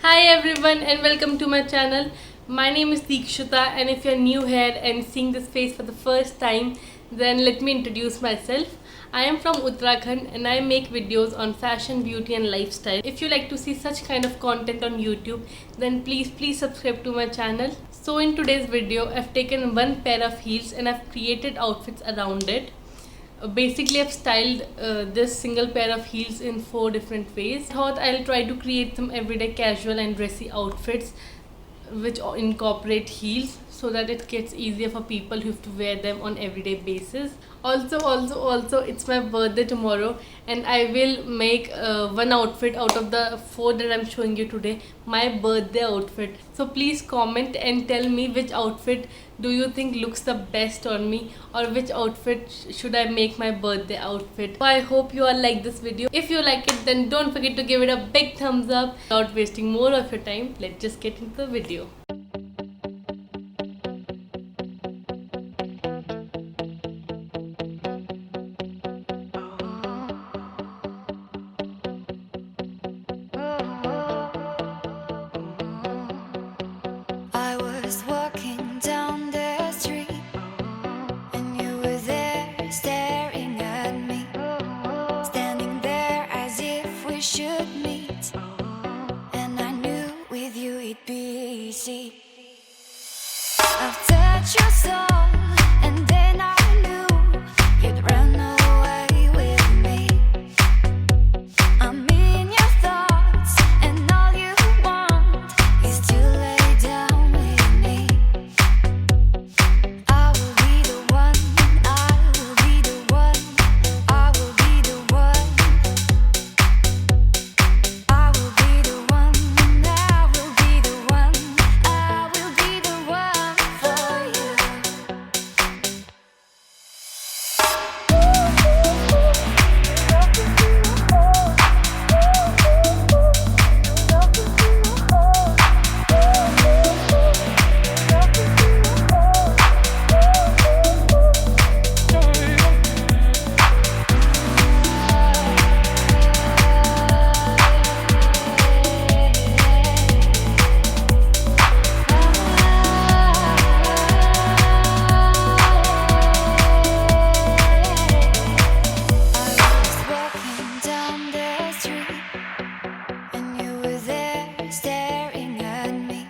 Hi everyone and welcome to my channel. My name is Dikshita, and if you're new here and seeing this face for the first time, then let me introduce myself. I am from Uttarakhand and I make videos on fashion, beauty and lifestyle. If you like to see such kind of content on YouTube, then please subscribe to my channel. So in today's video, I've taken one pair of heels and I've created outfits around it. Basically, I've styled this single pair of heels in 4 different ways. I thought I'll try to create some everyday casual and dressy outfits which incorporate heels so that it gets easier for people who have to wear them on everyday basis. Also, it's my birthday tomorrow and I will make one outfit out of the 4 that I'm showing you today, my birthday outfit. So please comment and tell me which outfit do you think looks the best on me, or which outfit should I make my birthday outfit. So I hope you all like this video. If you like it, then don't forget to give it a big thumbs up. Without wasting more of your time, let's just get into the video. I was walking down the street and you were there staring at me, standing there as if we should meet, and I knew with you it'd be easy. I've touched your soul and then I knew you'd run away with me. I'm in your thoughts and all you want is to lay down with me. I will be the one, I will be the one, I will be the one, I will be the one, I will be the one, I will be the one for you. I was walking down the street and you were there staring at me,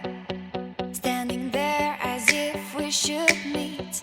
standing there as if we should meet,